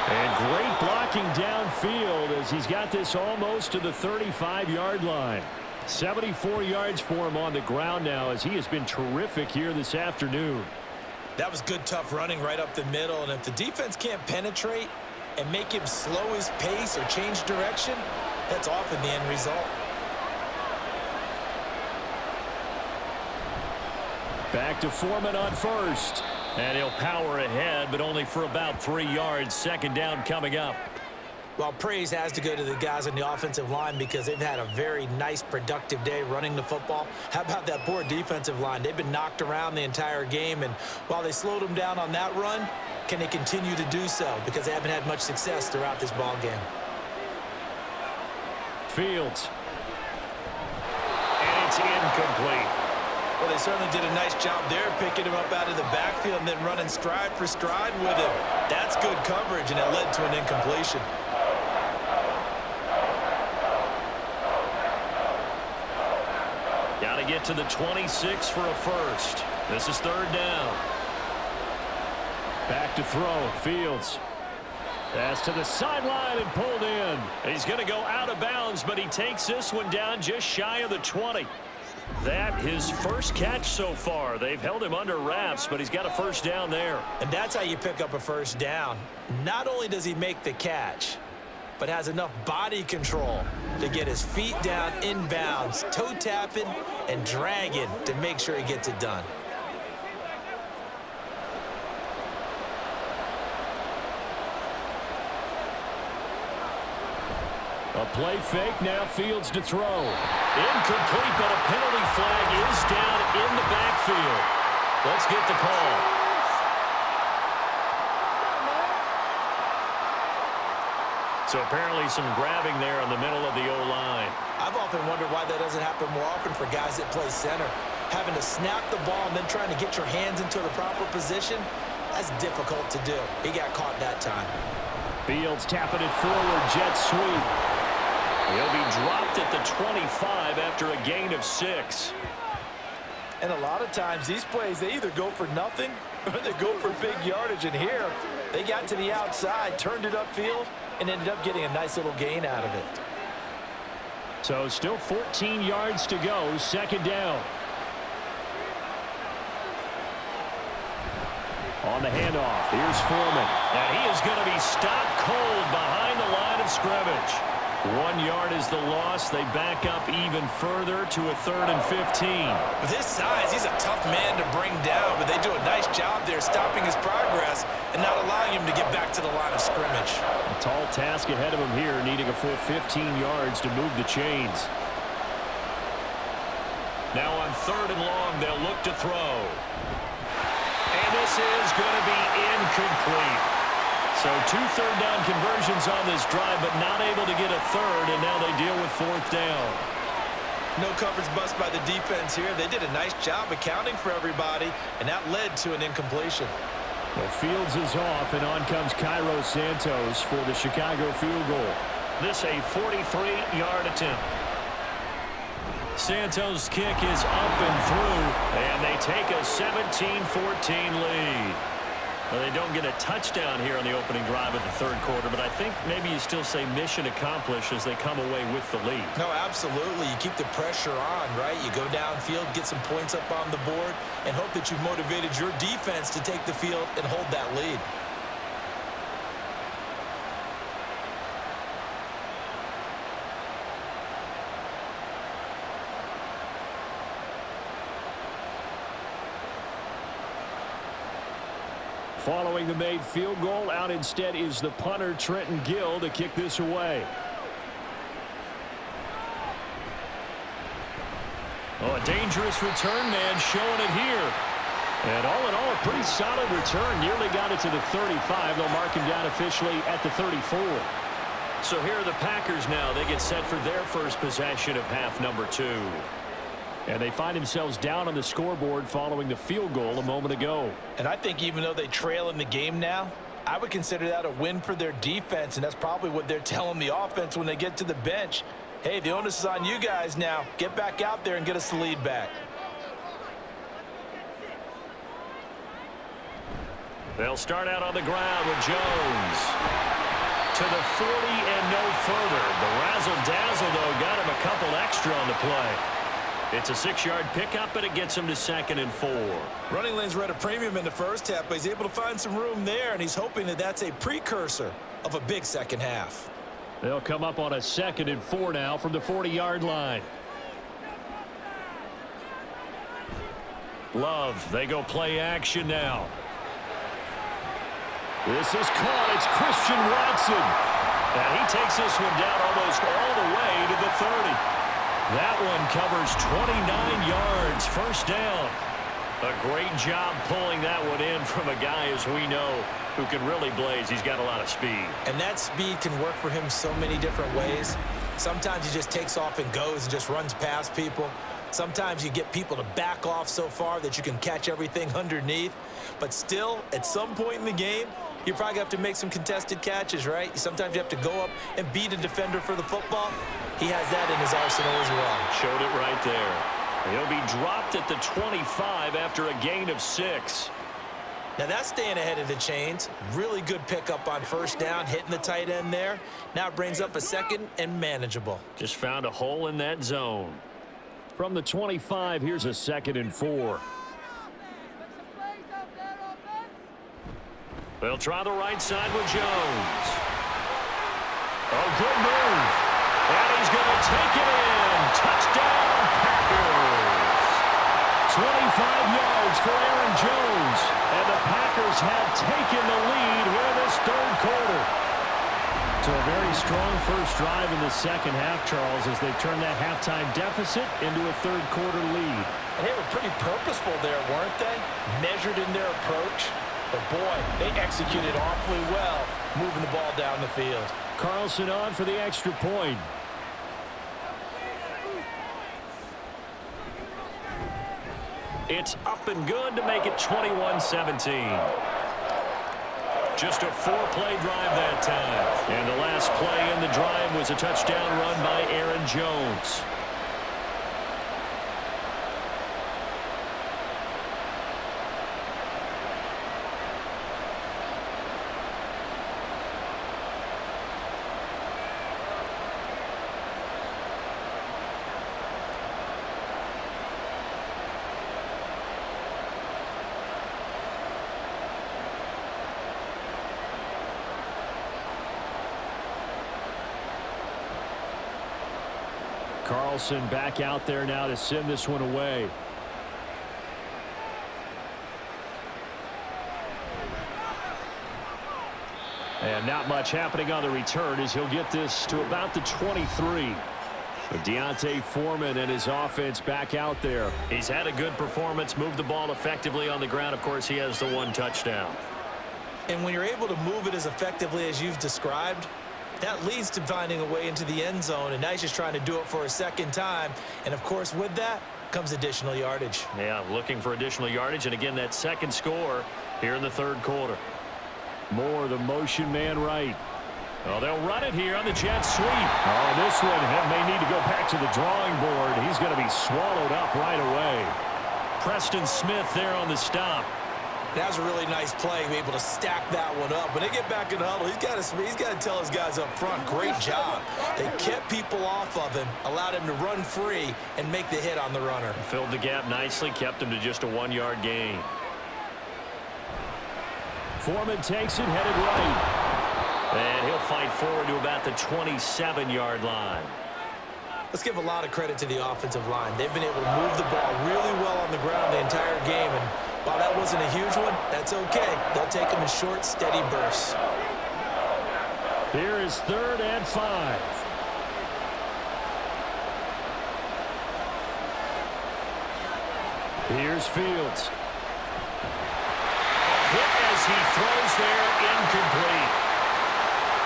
B: And great blocking downfield as he's got this almost to the 35-yard line. 74 yards for him on the ground now as he has been terrific here this afternoon.
D: That was good, tough running right up the middle, and if the defense can't penetrate and make him slow his pace or change direction, that's often the end result.
B: Back to Foreman on first. And he'll power ahead, but only for about 3 yards. Second down coming up.
D: Well, praise has to go to the guys on the offensive line because they've had a very nice, productive day running the football. How about that poor defensive line? They've been knocked around the entire game, and while they slowed them down on that run, can they continue to do so? Because they haven't had much success throughout this ball game.
B: Fields. And it's incomplete.
D: Well, they certainly did a nice job there, picking him up out of the backfield and then running stride for stride with him. That's good coverage, and it led to an incompletion.
B: Got to get to the 26 for a first. This is third down. Back to throw. Fields. Pass to the sideline and pulled in. He's going to go out of bounds, but he takes this one down just shy of the 20. That his first catch so far. They've held him under wraps, but he's got a first down there.
D: And that's how you pick up a first down. Not only does he make the catch, but has enough body control to get his feet down inbounds, toe tapping and dragging to make sure he gets it done.
B: A play fake, now Fields to throw. Incomplete, but a penalty flag is down in the backfield. Let's get the call. So apparently some grabbing there in the middle of the O-line.
D: I've often wondered why that doesn't happen more often for guys that play center. Having to snap the ball and then trying to get your hands into the proper position, that's difficult to do. He got caught that time.
B: Fields tapping it forward, jet sweep. He'll be dropped at the 25 after a gain of 6.
C: And a lot of times these plays, they either go for nothing or they go for big yardage. And here, they got to the outside, turned it upfield, and ended up getting a nice little gain out of it.
B: So still 14 yards to go, second down. On the handoff, here's Foreman. And he is going to be stopped cold behind the line of scrimmage. 1 yard is the loss. They back up even further to a 3rd and 15.
D: With his size, he's a tough man to bring down, but they do a nice job there stopping his progress and not allowing him to get back to the line of scrimmage.
B: A tall task ahead of him here, needing a full 15 yards to move the chains. Now on 3rd and long, they'll look to throw. And this is going to be incomplete. So 2 third-down conversions on this drive, but not able to get a third, and now they deal with 4th down.
D: No coverage bust by the defense here. They did a nice job accounting for everybody, and that led to an incompletion.
B: Well, Fields is off, and on comes Cairo Santos for the Chicago field goal. This a 43-yard attempt. Santos' kick is up and through, and they take a 17-14 lead. Well, they don't get a touchdown here on the opening drive of the 3rd quarter, but I think maybe you still say mission accomplished as they come away with the lead.
D: No, absolutely. You keep the pressure on, right? You go downfield, get some points up on the board, and hope that you've motivated your defense to take the field and hold that lead.
B: Following the made field goal, out instead is the punter, Trenton Gill, to kick this away. Oh, a dangerous return man showing it here. And all in all, a pretty solid return. Nearly got it to the 35. They'll mark him down officially at the 34. So here are the Packers now. They get set for their first possession of half number 2. And they find themselves down on the scoreboard following the field goal a moment ago.
C: And I think even though they trail in the game now, I would consider that a win for their defense, and that's probably what they're telling the offense when they get to the bench. Hey, the onus is on you guys now. Get back out there and get us the lead back.
B: They'll start out on the ground with Jones. To the 40 and no further. The razzle-dazzle, though, got him a couple extra on the play. It's a 6-yard pickup, and it gets him to 2nd and 4.
D: Running lanes were at a premium in the first half, but he's able to find some room there, and he's hoping that that's a precursor of a big second half.
B: They'll come up on a 2nd and 4 now from the 40-yard line. Love, they go play action now. This is caught. It's Christian Watson. And he takes this one down almost all the way to the 30. That one covers 29 yards. First down. A great job pulling that one in from a guy, as we know, who can really blaze. He's got a lot of speed.
D: And that speed can work for him so many different ways. Sometimes he just takes off and goes and just runs past people. Sometimes you get people to back off so far that you can catch everything underneath. But still, at some point in the game, you probably have to make some contested catches, right? Sometimes you have to go up and beat a defender for the football. He has that in his arsenal as well.
B: Showed it right there. He'll be dropped at the 25 after a gain of 6.
D: Now that's staying ahead of the chains. Really good pickup on first down, hitting the tight end there. Now it brings up a 2nd and manageable.
B: Just found a hole in that zone. From the 25, here's a 2nd and 4. They'll try the right side with Jones. Oh, good move. And he's going to take it in. Touchdown, Packers. 25 yards for Aaron Jones. And the Packers have taken the lead here in this 3rd quarter. So a very strong first drive in the second half, Charles, as they turn that halftime deficit into a 3rd quarter lead.
C: And they were pretty purposeful there, weren't they? Measured in their approach. But, boy, they executed awfully well, moving the ball down the field.
B: Carlson on for the extra point. It's up and good to make it 21-17. Just a 4-play drive that time. And the last play in the drive was a touchdown run by Aaron Jones. Carlson back out there now to send this one away. And not much happening on the return as he'll get this to about the 23. But Deontay Foreman and his offense back out there. He's had a good performance, moved the ball effectively on the ground. Of course, he has the 1 touchdown.
D: And when you're able to move it as effectively as you've described, that leads to finding a way into the end zone, and now he's just trying to do it for a 2nd time. And, of course, with that comes additional yardage.
B: Yeah, looking for additional yardage, and again, that 2nd score here in the 3rd quarter. Moore, the motion man right. Oh, they'll run it here on the jet sweep. Oh, this one may need to go back to the drawing board. He's going to be swallowed up right away. Preston Smith there on the stop.
D: That was a really nice play, be able to stack that one up. When they get back in the huddle, he's got to tell his guys up front, great job. They kept people off of him, allowed him to run free and make the hit on the runner.
B: Filled the gap nicely, kept him to just a 1-yard gain. Foreman takes it, headed right. And he'll fight forward to about the 27-yard line.
D: Let's give a lot of credit to the offensive line. They've been able to move the ball really well on the ground the entire game, and while that wasn't a huge one, that's okay. They'll take them in short, steady bursts.
B: Here is 3rd and 5. Here's Fields. Hit as he throws there, incomplete.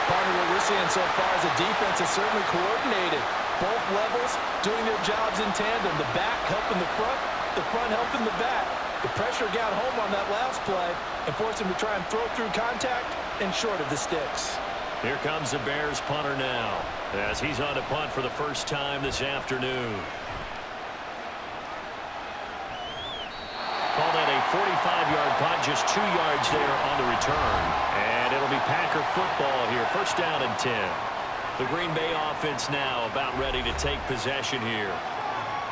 C: Partner, what we're seeing so far is the defense is certainly coordinated. Both levels doing their jobs in tandem. The back helping the front helping the back. The pressure got home on that last play and forced him to try and throw through contact and short of the sticks.
B: Here comes the Bears punter now as he's on to punt for the first time this afternoon. Call that a 45-yard punt, just 2 yards there on the return. And it'll be Packer football here, 1st down and 10. The Green Bay offense now about ready to take possession here.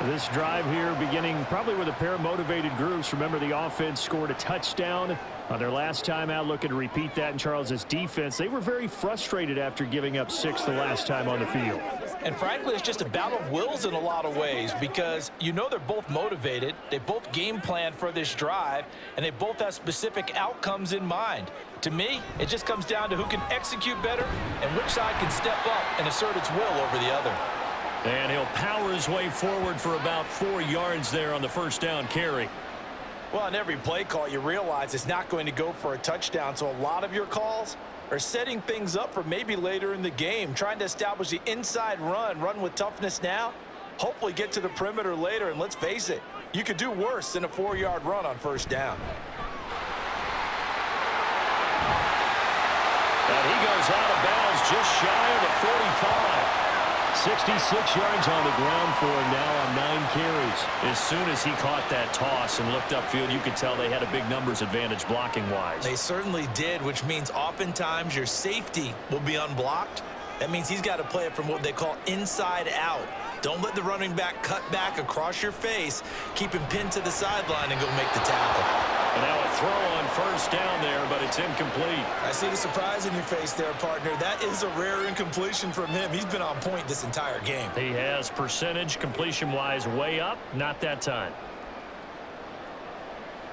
B: This drive here beginning probably with a pair of motivated groups. Remember, the offense scored a touchdown on their last time out, looking to repeat that in Charles's defense. They were very frustrated after giving up 6 the last time on the field.
C: And frankly, it's just a battle of wills in a lot of ways because you know they're both motivated. They both game plan for this drive, and they both have specific outcomes in mind. To me, it just comes down to who can execute better and which side can step up and assert its will over the other.
B: And he'll power his way forward for about 4 yards there on the first down carry.
C: Well, on every play call, you realize it's not going to go for a touchdown, so a lot of your calls are setting things up for maybe later in the game, trying to establish the inside run with toughness now, hopefully get to the perimeter later, and let's face it, you could do worse than a 4-yard run on first down.
B: And he goes out of bounds just shy of the 45. 66 yards on the ground for him now on 9 carries. As soon as he caught that toss and looked upfield, you could tell they had a big numbers advantage blocking-wise.
D: They certainly did, which means oftentimes your safety will be unblocked. That means he's got to play it from what they call inside out. Don't let the running back cut back across your face. Keep him pinned to the sideline and go make the tackle.
B: And now a throw on first down there, but it's incomplete.
D: I see the surprise in your face there, partner. That is a rare incompletion from him. He's been on point this entire game.
B: He has percentage completion-wise way up. Not that time.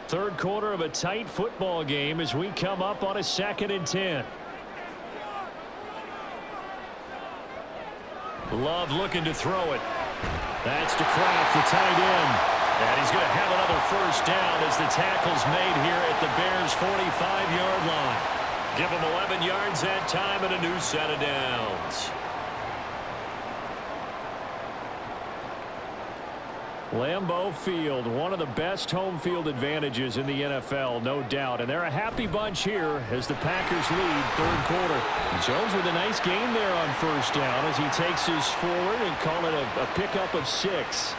B: Third quarter of a tight football game as we come up on a 2nd and 10. Love looking to throw it. That's to Kraft, the tight end. And he's going to have another first down as the tackle's made here at the Bears' 45-yard line. Give him 11 yards that time and a new set of downs. Lambeau Field, one of the best home field advantages in the NFL, no doubt. And they're a happy bunch here as the Packers lead third quarter. Jones with a nice gain there on first down as he takes his forward and call it a pickup of 6.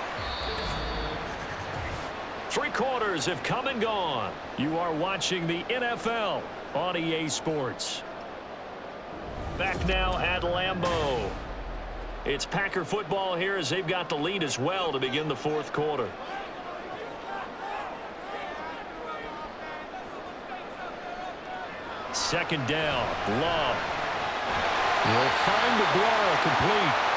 B: 3 quarters have come and gone. You are watching the NFL on EA Sports. Back now at Lambeau. It's Packer football here as they've got the lead as well to begin the fourth quarter. Second down, Love. He'll find DeGuara complete.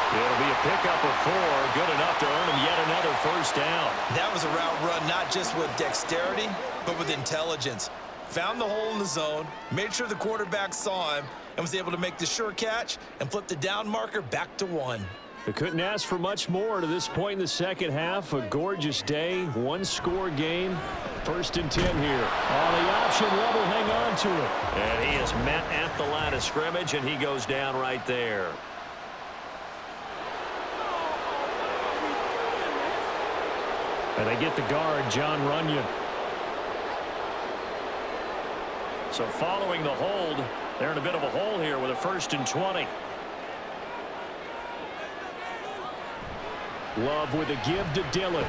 B: It'll be a pickup of 4, good enough to earn him yet another first down.
D: That was a route run not just with dexterity, but with intelligence. Found the hole in the zone, made sure the quarterback saw him, and was able to make the sure catch and flip the down marker back to 1.
B: They couldn't ask for much more to this point in the second half. A gorgeous day, 1-score game. 1st and 10 here. On the option, Love will hang on to it. And he is met at the line of scrimmage, and he goes down right there. And they get the guard, John Runyon. So following the hold, they're in a bit of a hole here with a 1st and 20. Love with a give to Dillon.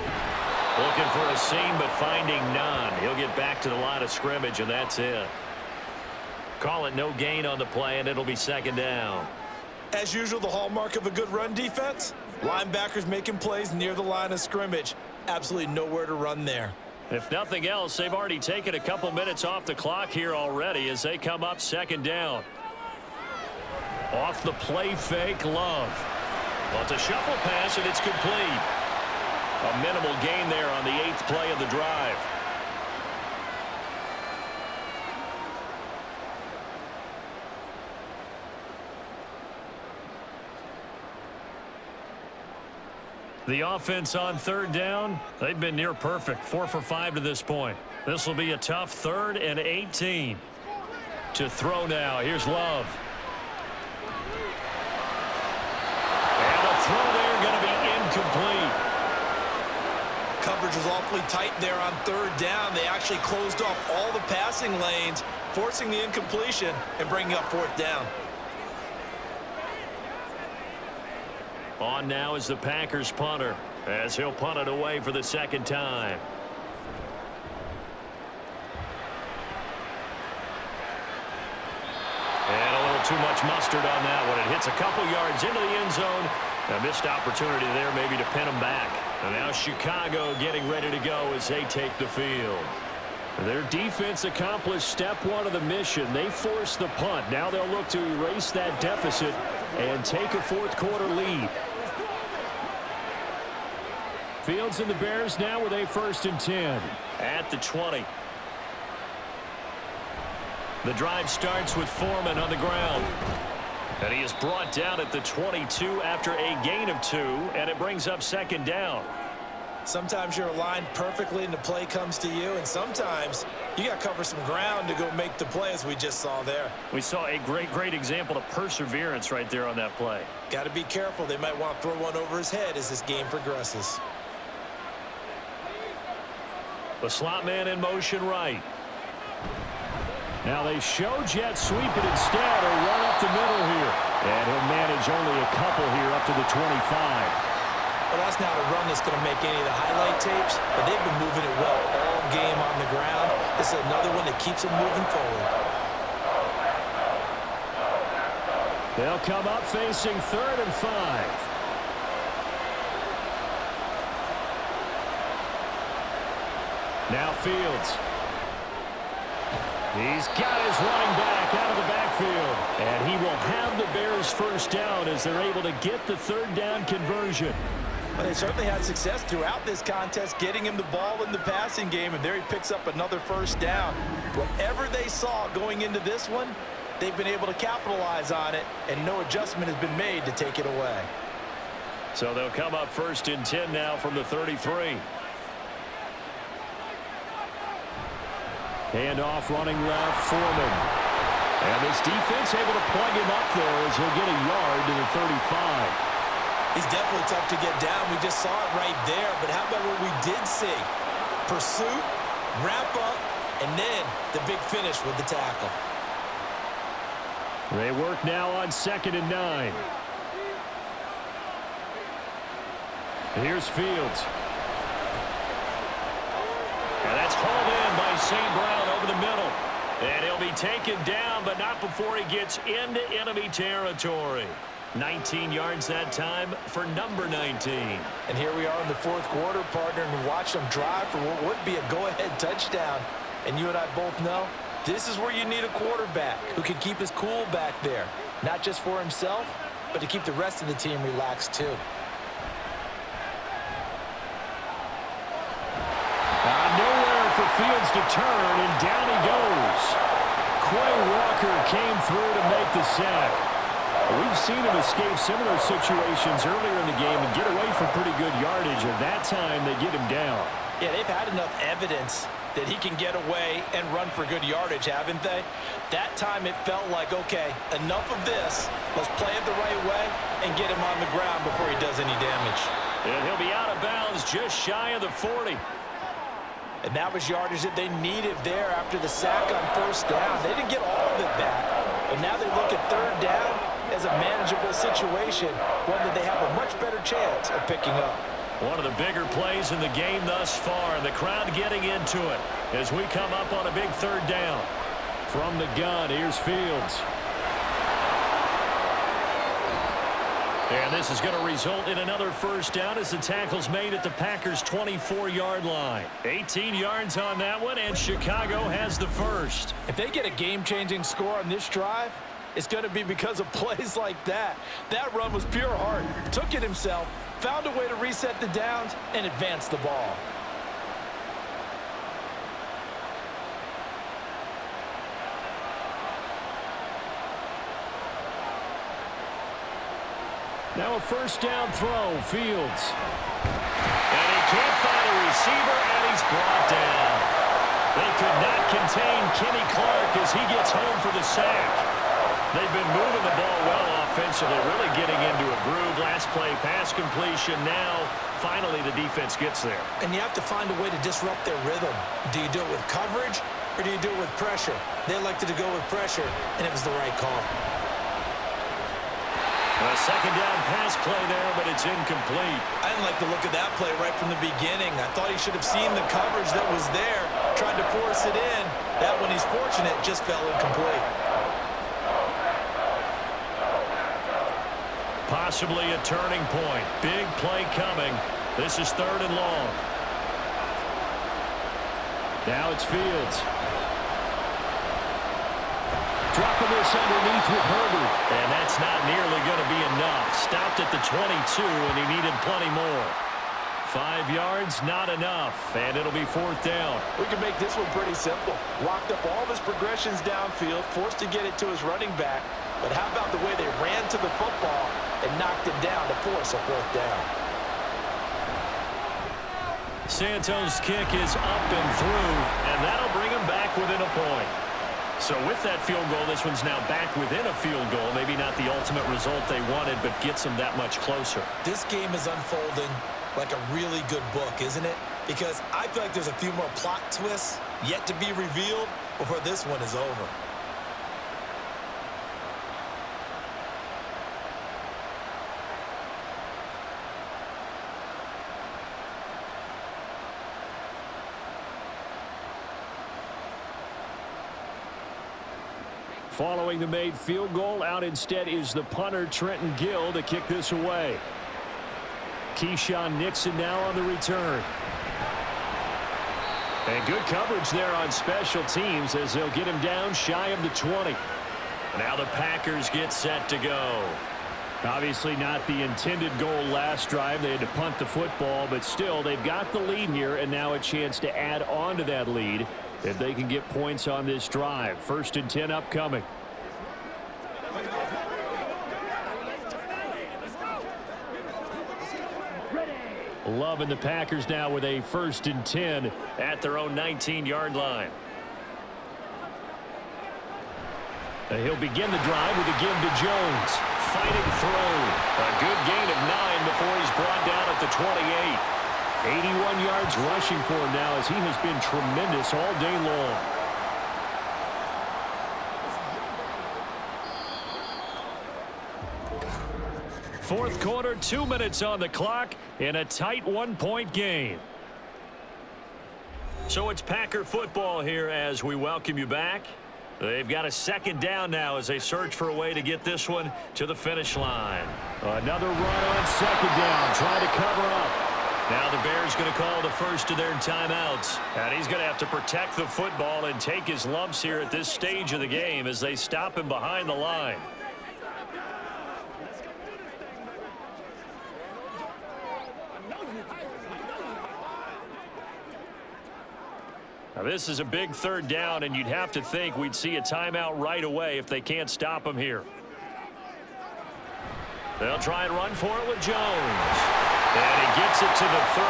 B: Looking for a seam, but finding none. He'll get back to the line of scrimmage, and that's it. Call it no gain on the play, and it'll be 2nd down.
D: As usual, the hallmark of a good run defense, linebackers making plays near the line of scrimmage. Absolutely nowhere to run there.
B: If nothing else, they've already taken a couple minutes off the clock here already as they come up 2nd down. Off the play fake, Love. Well, it's a shuffle pass, and it's complete. A minimal gain there on the 8th play of the drive. The offense on 3rd down, they've been near perfect. 4 for 5 to this point. This will be a tough 3rd and 18. To throw now. Here's Love. And the throw there going to be incomplete.
D: Coverage was awfully tight there on 3rd down. They actually closed off all the passing lanes, forcing the incompletion and bringing up 4th down.
B: On now is the Packers punter as he'll punt it away for the 2nd time. And a little too much mustard on that one. It hits a couple yards into the end zone, A missed opportunity there maybe to pin them back. And now Chicago getting ready to go as they take the field. Their defense accomplished step one of the mission. They forced the punt. Now they'll look to erase that deficit and take a fourth-quarter lead. Fields and the Bears now with a 1st and 10 at the 20. The drive starts with Foreman on the ground. And he is brought down at the 22 after a gain of 2, and it brings up 2nd down.
D: Sometimes you're aligned perfectly and the play comes to you, and sometimes you got to cover some ground to go make the play, as we just saw there.
B: We saw a great example of perseverance right there on that play.
D: Got to be careful. They might want to throw one over his head as this game progresses.
B: The slot man in motion right. Now they show jet sweep it instead, or run up the middle here. And he'll manage only a couple here up to the 25.
D: Well, that's not a run that's going to make any of the highlight tapes, but they've been moving it well all game on the ground. This is another one that keeps them moving forward.
B: They'll come up facing 3rd and 5. Now Fields. He's got his running back out of the backfield. And he will have the Bears 1st down as they're able to get the 3rd down conversion.
C: Well, they certainly had success throughout this contest, getting him the ball in the passing game, and there he picks up another 1st down. Whatever they saw going into this one, they've been able to capitalize on it, and no adjustment has been made to take it away.
B: So they'll come up 1st and 10 now from the 33. Handoff running left, Foreman. And this defense able to plug him up there as he'll get a yard to the 35.
D: He's definitely tough to get down. We just saw it right there. But how about what we did see? Pursuit, wrap up, and then the big finish with the tackle.
B: They work now on 2nd and 9. Here's Fields. And that's hauled in by St. Brown over the middle. And he'll be taken down, but not before he gets into enemy territory. 19 yards that time for number 19.
C: And here we are in the 4th quarter, partner, and watch them drive for what would be a go-ahead touchdown. And you and I both know this is where you need a quarterback who can keep his cool back there. Not just for himself, but to keep the rest of the team relaxed too.
B: Nowhere for Fields to turn, and down he goes. Quay Walker came through to make the sack. We've seen him escape similar situations earlier in the game and get away for pretty good yardage, and that time they get him down.
C: Yeah, they've had enough evidence that he can get away and run for good yardage, haven't they? That time it felt like, okay, enough of this. Let's play it the right way and get him on the ground before he does any damage.
B: And he'll be out of bounds just shy of the 40.
C: And that was yardage that they needed there after the sack on 1st down. They didn't get all of it back. But now they look at 3rd down as a manageable situation, one that they have a much better chance of picking up.
B: One of the bigger plays in the game thus far, and the crowd getting into it as we come up on a big 3rd down. From the gun, here's Fields. And this is going to result in another 1st down as the tackle's made at the Packers' 24-yard line. 18 yards on that one, and Chicago has the 1st.
C: If they get a game-changing score on this drive, it's going to be because of plays like that. That run was pure heart. Took it himself, found a way to reset the downs, and advance the ball.
B: Now a 1st down throw, Fields. And he can't find a receiver, and he's brought down. They could not contain Kenny Clark as he gets home for the sack. They've been moving the ball well offensively, really getting into a groove. Last play, pass completion. Now, finally, the defense gets there.
D: And you have to find a way to disrupt their rhythm. Do you do it with coverage, or do you do it with pressure? They elected to go with pressure, and it was the right call.
B: A 2nd down pass play there, but it's incomplete.
D: I didn't like the look of that play right from the beginning. I thought he should have seen the coverage that was there, tried to force it in. That one, he's fortunate, just fell incomplete.
B: Possibly a turning point. Big play coming. This is 3rd and long. Now it's Fields. Dropping this underneath with Herbert. And that's not nearly going to be enough. Stopped at the 22, and he needed plenty more. 5 yards, not enough. And it'll be 4th down.
C: We can make this one pretty simple. Locked up all of his progressions downfield, forced to get it to his running back. But how about the way they ran to the football and knocked him down to force a 4th down?
B: Santos' kick is up and through, and that'll bring him back within a point. So with that field goal, this one's now back within a field goal. Maybe not the ultimate result they wanted, but gets them that much closer.
D: This game is unfolding like a really good book, isn't it? Because I feel like there's a few more plot twists yet to be revealed before this one is over.
B: Following the made field goal, out instead is the punter, Trenton Gill, to kick this away. Keyshawn Nixon now on the return. And good coverage there on special teams as they'll get him down shy of the 20. Now the Packers get set to go. Obviously not the intended goal last drive. They had to punt the football, but still they've got the lead here, and now a chance to add on to that lead if they can get points on this drive. 1st and 10 upcoming. Loving the Packers now with a 1st and 10 at their own 19-yard line. He'll begin the drive with a give to Jones. Fighting through. A good gain of 9 before he's brought down at the 28. 81 yards rushing for him now as he has been tremendous all day long. Fourth quarter, 2 minutes on the clock in a tight 1-point game. So it's Packer football here as we welcome you back. They've got a 2nd down now as they search for a way to get this one to the finish line. Another run on 2nd down, trying to cover up. Now the Bears going to call the first of their timeouts. And he's going to have to protect the football and take his lumps here at this stage of the game as they stop him behind the line. Now this is a big 3rd down, and you'd have to think we'd see a timeout right away if they can't stop him here. They'll try and run for it with Jones. And he gets it to the 34,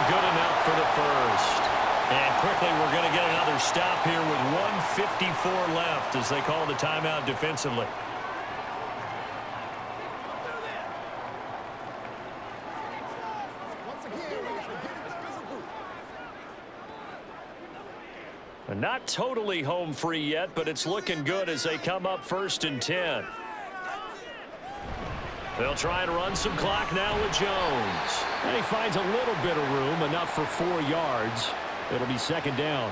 B: good enough for the 1st. And quickly we're going to get another stop here with 1:54 left as they call the timeout defensively. Not totally home free yet, but it's looking good as they come up 1st and 10. They'll try and run some clock now with Jones. And he finds a little bit of room, enough for 4 yards. It'll be 2nd down.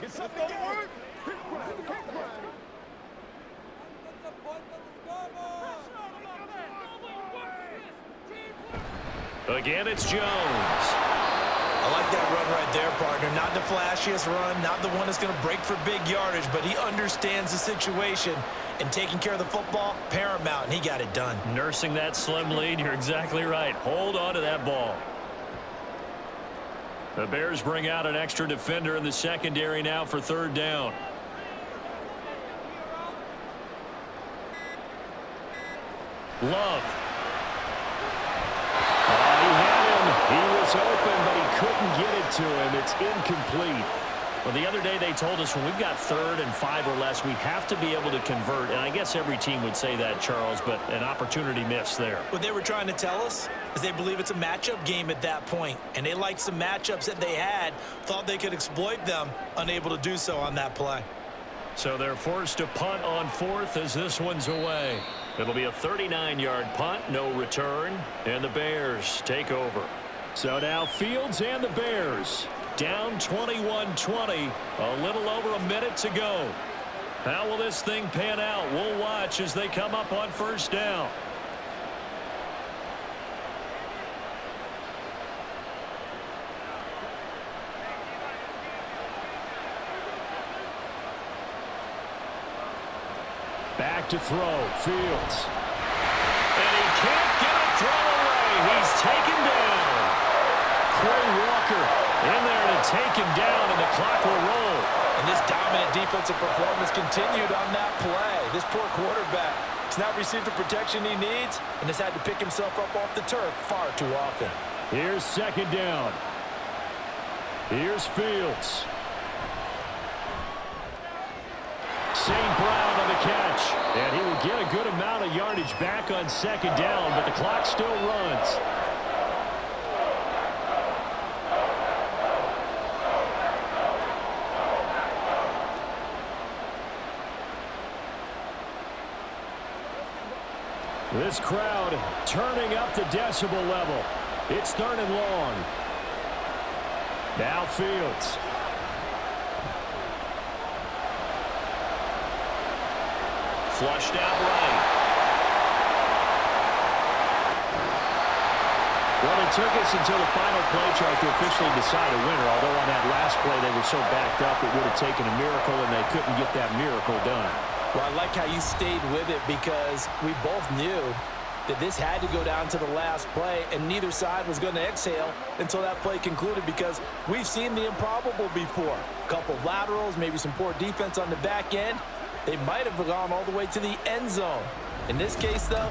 F: Get something to work.
B: Again, it's Jones.
D: I like that run right there, partner. Not the flashiest run, not the one that's going to break for big yardage, but he understands the situation, and taking care of the football, paramount, and he got it done.
B: Nursing that slim lead, you're exactly right. Hold on to that ball. The Bears bring out an extra defender in the secondary now for 3rd down. Love. He was open, but he couldn't get it to him. It's incomplete. Well, the other day they told us when we've got 3rd and 5 or less, we have to be able to convert. And I guess every team would say that, Charles, but an opportunity missed there.
D: What they were trying to tell us is they believe it's a matchup game at that point. And they liked some matchups that they had, thought they could exploit them, unable to do so on that play.
B: So they're forced to punt on 4th as this one's away. It'll be a 39-yard punt, no return, and the Bears take over. So now Fields and the Bears down 21-20, a little over a minute to go. How will this thing pan out? We'll watch as they come up on first down. Back to throw, Fields. And he can't get a throw away. He's taken down. Quay Walker in there to take him down, and the clock will roll.
C: And this dominant defensive performance continued on that play. This poor quarterback has not received the protection he needs and has had to pick himself up off the turf far too often.
B: Here's second down. Here's Fields. St. Brown on the catch, and he will get a good amount of yardage back on second down, but the clock still runs. This crowd turning up the decibel level. It's 3rd and long. Now Fields. Flushed out right. Well, it took us until the final play chart to officially decide a winner, although on that last play they were so backed up it would have taken a miracle, and they couldn't get that miracle done.
C: Well, I like how you stayed with it because we both knew that this had to go down to the last play, and neither side was going to exhale until that play concluded because we've seen the improbable before. A couple of laterals, maybe some poor defense on the back end. They might have gone all the way to the end zone. In this case, though,